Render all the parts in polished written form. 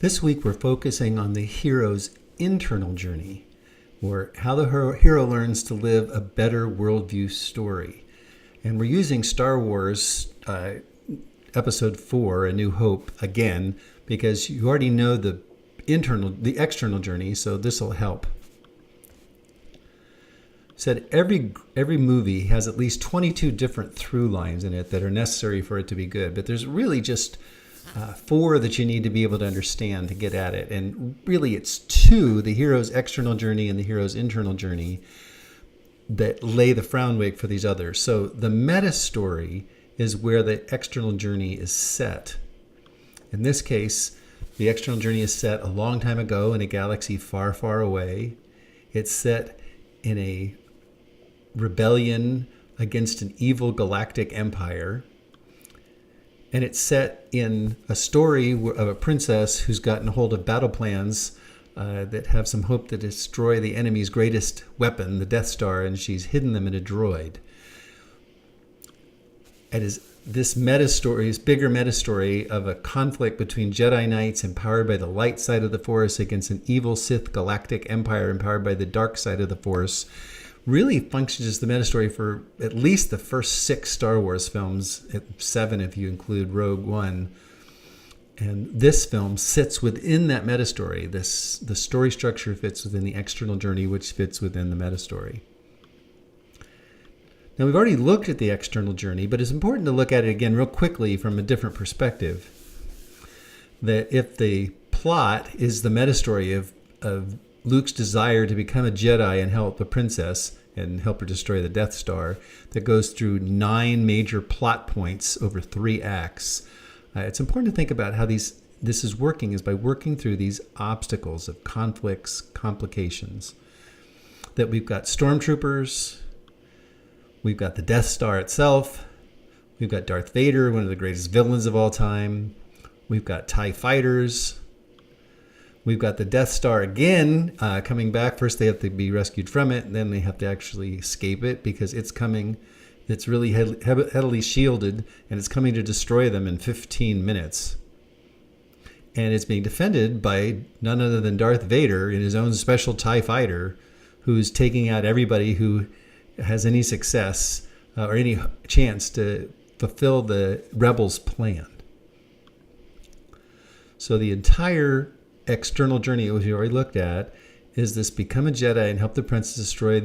This week we're focusing on the hero's internal journey, or how the hero learns to live a better worldview story. And we're using Star Wars Episode 4, A New Hope, again, because you already know the external journey, so this will help. Said every movie has at least 22 different through lines in it that are necessary for it to be good, but there's really just 4 that you need to be able to understand to get at it. And really it's 2, the hero's external journey and the hero's internal journey, that lay the groundwork for these others. So the meta story is where the external journey is set. In this case, the external journey is set a long time ago in a galaxy far, far away. It's set in a rebellion against an evil galactic empire. And it's set in a story of a princess who's gotten hold of battle plans that have some hope to destroy the enemy's greatest weapon, the Death Star, and she's hidden them in a droid. It is this meta story, this bigger meta story of a conflict between Jedi Knights empowered by the light side of the Force against an evil Sith galactic empire empowered by the dark side of the Force, really functions as the meta story for at least the first 6 Star Wars films, 7 if you include Rogue One. And this film sits within that meta story. The story structure fits within the external journey, which fits within the meta story. Now, we've already looked at the external journey, but it's important to look at it again real quickly from a different perspective. That if the plot is the meta story of Luke's desire to become a Jedi and help the princess and help her destroy the Death Star, that goes through 9 major plot points over 3 acts. It's important to think about how this is working, is by working through these obstacles of conflicts, complications. That we've got stormtroopers, we've got the Death Star itself, we've got Darth Vader, one of the greatest villains of all time, we've got TIE fighters, we've got the Death Star again coming back. First they have to be rescued from it, and then they have to actually escape it because it's coming. It's really heavily shielded, and it's coming to destroy them in 15 minutes. And it's being defended by none other than Darth Vader in his own special TIE fighter, who's taking out everybody who has any success or any chance to fulfill the rebels' plan. So the entire external journey, which we already looked at, is this become a Jedi and help the princess destroy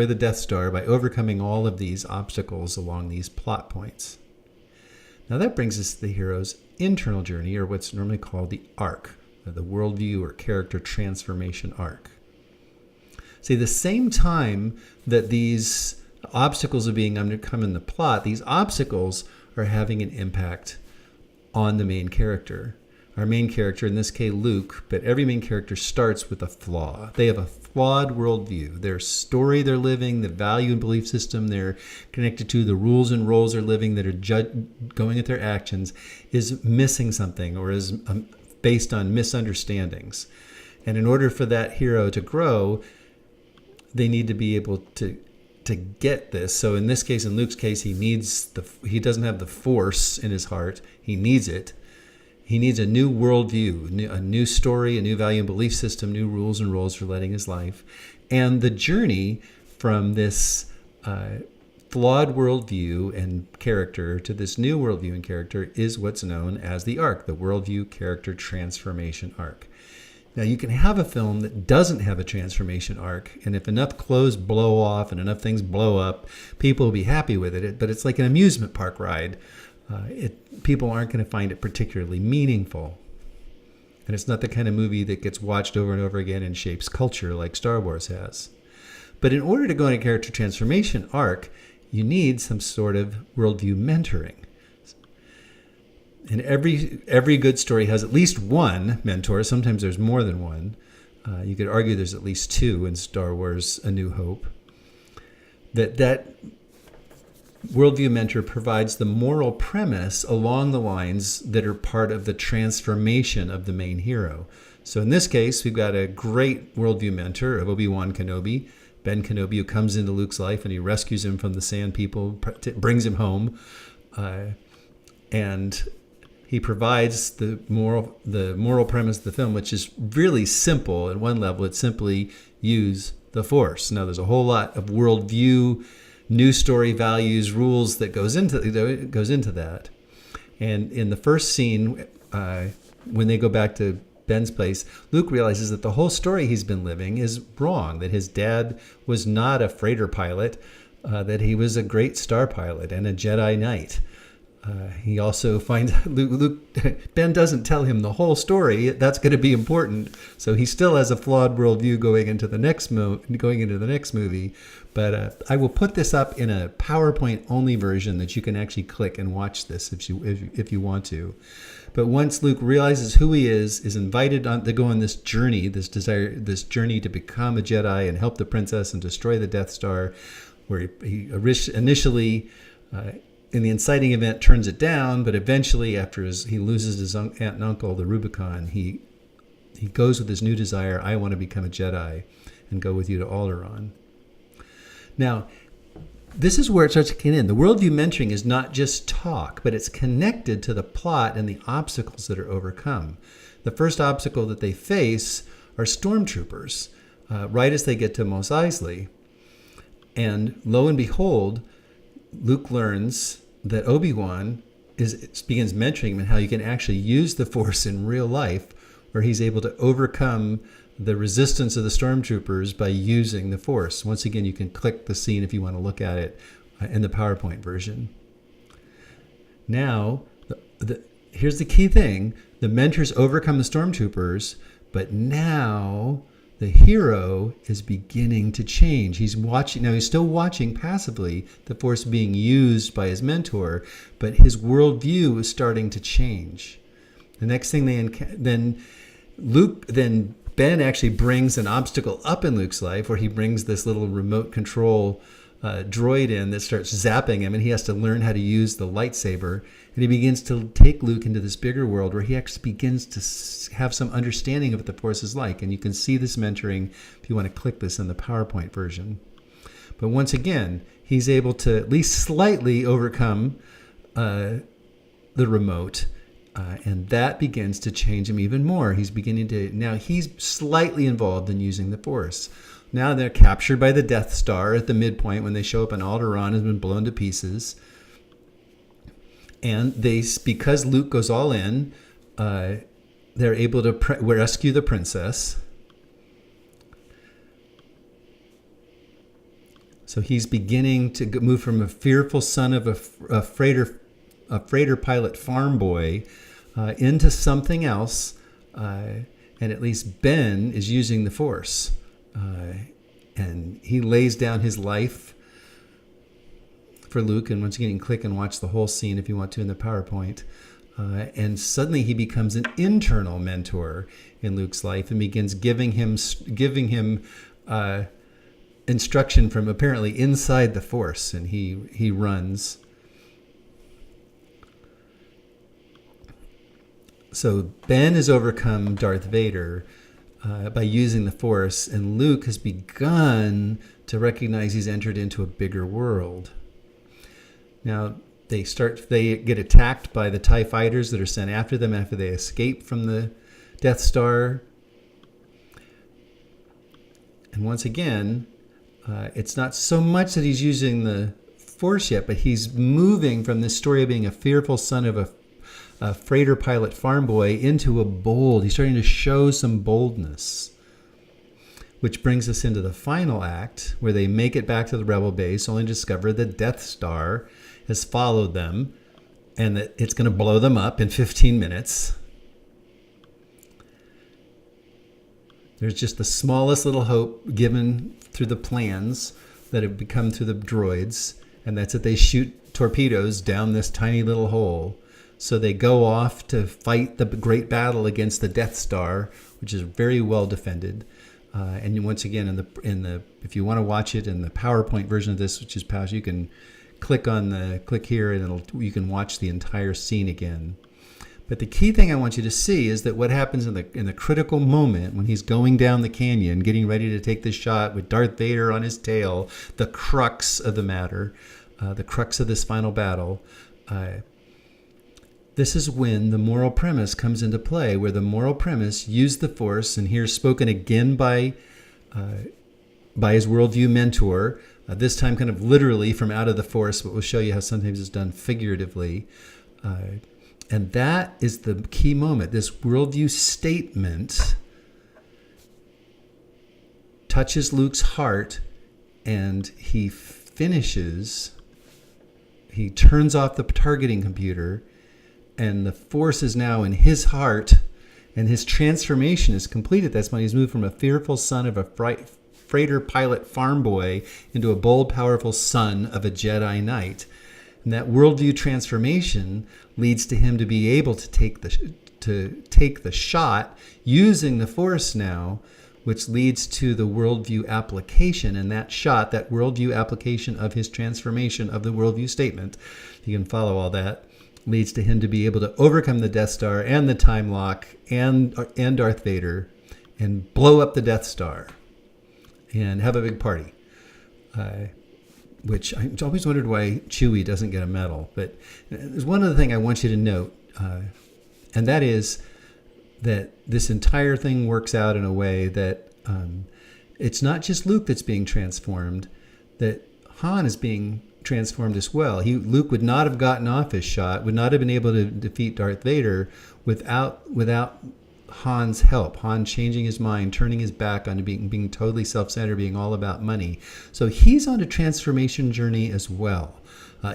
the Death Star by overcoming all of these obstacles along these plot points. Now that brings us to the hero's internal journey, or what's normally called the arc, the worldview or character transformation arc. See, the same time that these obstacles are being overcome in the plot, these obstacles are having an impact on the main character. Our main character, in this case Luke, but every main character starts with a flaw. They have a flawed worldview. Their story they're living, the value and belief system they're connected to, the rules and roles they're living that are going at their actions is missing something, or is based on misunderstandings. And in order for that hero to grow, they need to be able to get this. So in this case, in Luke's case, he doesn't have the Force in his heart. He needs it. He needs a new worldview, a new story, a new value and belief system, new rules and roles for leading his life. And the journey from this flawed worldview and character to this new worldview and character is what's known as the arc, the worldview character transformation arc. Now, you can have a film that doesn't have a transformation arc, and if enough clothes blow off and enough things blow up, people will be happy with it. But it's like an amusement park ride. People aren't going to find it particularly meaningful. And it's not the kind of movie that gets watched over and over again and shapes culture like Star Wars has. But in order to go on a character transformation arc, you need some sort of worldview mentoring. And every good story has at least one mentor. Sometimes there's more than one. You could argue there's at least 2 in Star Wars A New Hope. That worldview mentor provides the moral premise along the lines that are part of the transformation of the main hero. So in this case, we've got a great worldview mentor of Obi-Wan Kenobi, Ben Kenobi, who comes into Luke's life and he rescues him from the Sand People, brings him home, and he provides the moral premise of the film, which is really simple. At one level, it's simply use the Force. Now, there's a whole lot of worldview, news story values, rules that goes into that. And in the first scene, when they go back to Ben's place, Luke realizes that the whole story he's been living is wrong, that his dad was not a freighter pilot, that he was a great star pilot and a Jedi Knight. He also finds Ben doesn't tell him the whole story. That's going to be important. So he still has a flawed worldview going into the next movie. But I will put this up in a PowerPoint only version that you can actually click and watch this if you want to. But once Luke realizes who he is invited to go on this journey, this journey to become a Jedi and help the princess and destroy the Death Star, where he initially in the inciting event turns it down, but eventually after he loses his aunt and uncle, the Rubicon, he goes with his new desire, I want to become a Jedi and go with you to Alderaan. Now, this is where it starts to kick in. The worldview mentoring is not just talk, but it's connected to the plot and the obstacles that are overcome. The first obstacle that they face are stormtroopers, right as they get to Mos Eisley. And lo and behold, Luke learns that Obi-Wan begins mentoring him in how you can actually use the Force in real life, where he's able to overcome the resistance of the stormtroopers by using the Force. Once again, you can click the scene if you want to look at it in the PowerPoint version. Now, here's the key thing. The mentors overcome the stormtroopers, but now the hero is beginning to change. He's still watching passively the Force being used by his mentor, but his worldview is starting to change. The next thing Ben actually brings an obstacle up in Luke's life, where he brings this little remote control droid in that starts zapping him, and he has to learn how to use the lightsaber. And he begins to take Luke into this bigger world where he actually begins to have some understanding of what the Force is like. And you can see this mentoring if you want to click this in the PowerPoint version. But once again, he's able to at least slightly overcome the remote. And that begins to change him even more. He's slightly involved in using the Force. Now they're captured by the Death Star at the midpoint when they show up, and Alderaan has been blown to pieces. And because Luke goes all in, they're able to rescue the princess. So he's beginning to move from a fearful son of a freighter pilot farm boy into something else, and at least Ben is using the Force, and he lays down his life for Luke. And once again, you can click and watch the whole scene if you want to in the PowerPoint. And suddenly he becomes an internal mentor in Luke's life and begins giving him instruction from apparently inside the Force, and he runs. So Ben has overcome Darth Vader by using the Force, and Luke has begun to recognize he's entered into a bigger world. Now, they get attacked by the TIE fighters that are sent after them after they escape from the Death Star. And once again, it's not so much that he's using the Force yet, but he's moving from this story of being a fearful son of a freighter pilot farm boy into he's starting to show some boldness. Which brings us into the final act, where they make it back to the Rebel base, only to discover the Death Star has followed them, and that it's going to blow them up in 15 minutes. There's just the smallest little hope given through the plans that have become through the droids, and that's that they shoot torpedoes down this tiny little hole. So they go off to fight the great battle against the Death Star, which is very well defended. And once again, if you want to watch it in the PowerPoint version of this, which is PowerPoint, you can click here, and you can watch the entire scene again. But the key thing I want you to see is that what happens in the critical moment when he's going down the canyon, getting ready to take the shot with Darth Vader on his tail, the crux of the matter, the crux of this final battle. this is when the moral premise comes into play, where the moral premise used the Force, and here's spoken again by his worldview mentor, this time kind of literally from out of the Force, but we'll show you how sometimes it's done figuratively. And that is the key moment. This worldview statement touches Luke's heart, and he turns off the targeting computer, and the Force is now in his heart, and his transformation is completed. That's when he's moved from a fearful son of a freighter pilot farm boy into a bold, powerful son of a Jedi Knight. And that worldview transformation leads to him to be able to take the shot using the Force now, which leads to the worldview application. And that shot, that worldview application of his transformation of the worldview statement, you can follow all that, leads to him to be able to overcome the Death Star and the time lock and Darth Vader and blow up the Death Star and have a big party. Which I always wondered why Chewie doesn't get a medal. But there's one other thing I want you to note, and that is that this entire thing works out in a way that it's not just Luke that's being transformed, that Han is being transformed as well. Luke would not have gotten off his shot, would not have been able to defeat Darth Vader without Han's help. Han changing his mind, turning his back on being totally self-centered, being all about money. So he's on a transformation journey as well.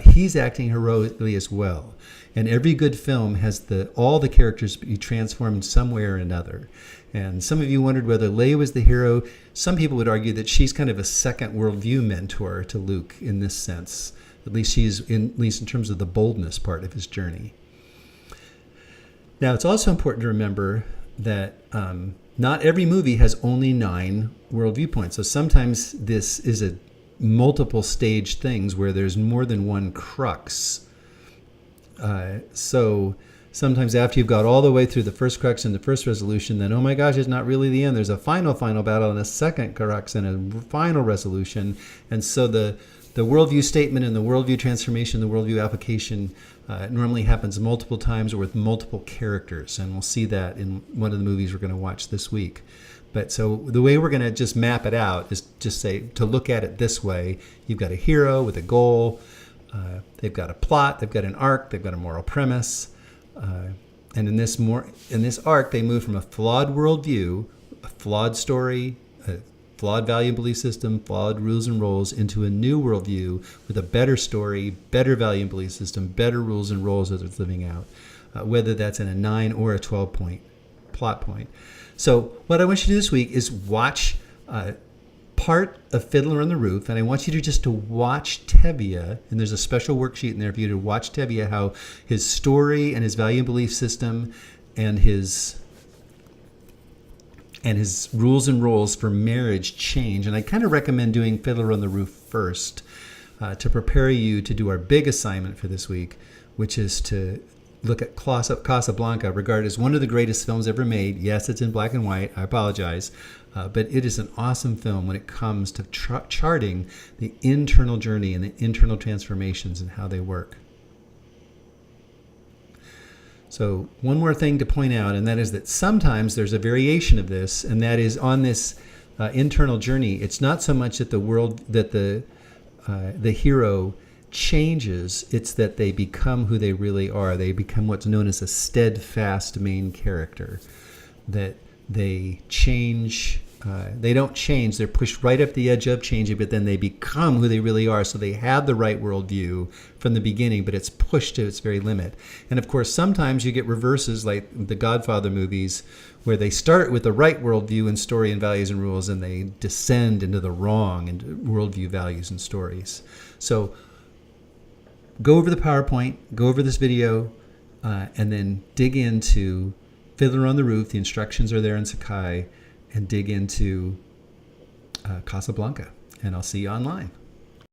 He's acting heroically as well. And every good film has all the characters be transformed some way or another. And some of you wondered whether Leia was the hero. Some people would argue that she's kind of a second worldview mentor to Luke in this sense. At least in terms of the boldness part of his journey. Now, it's also important to remember that not every movie has only 9 worldview points. So sometimes this is a multiple stage things where there's more than one crux. So sometimes after you've got all the way through the first crux and the first resolution, then, oh my gosh, it's not really the end. There's a final battle and a second crux and a final resolution. And so the worldview statement and the worldview transformation, the worldview application normally happens multiple times or with multiple characters. And we'll see that in one of the movies we're going to watch this week. But so the way we're going to just map it out is just say, to look at it this way, you've got a hero with a goal. They've got a plot, they've got an arc, they've got a moral premise. And in this arc, they move from a flawed worldview, a flawed story, a flawed value and belief system, flawed rules and roles, into a new worldview with a better story, better value and belief system, better rules and roles that it's living out, whether that's in a 9 or a 12-point plot point. So what I want you to do this week is watch part of Fiddler on the Roof, and I want you to watch Tevye, and there's a special worksheet in there for you to watch Tevye, how his story and his value and belief system and his rules and roles for marriage change. And I kind of recommend doing Fiddler on the Roof first to prepare you to do our big assignment for this week, which is to look at Casablanca, regarded as one of the greatest films ever made. Yes, it's in black and white. I apologize. But it is an awesome film when it comes to charting the internal journey and the internal transformations and how they work. So one more thing to point out, and that is that sometimes there's a variation of this, and that is on this internal journey. It's not so much that the hero changes, it's that they become who they really are. They become what's known as a steadfast main character. That they change. They don't change. They're pushed right up the edge of changing, but then they become who they really are. So they have the right worldview from the beginning, but it's pushed to its very limit. And of course, sometimes you get reverses like the Godfather movies, where they start with the right worldview and story and values and rules, and they descend into the wrong and worldview, values, and stories. So go over the PowerPoint, go over this video, and then dig into Fiddler on the Roof. The instructions are there in Sakai. And dig into Casablanca. And I'll see you online.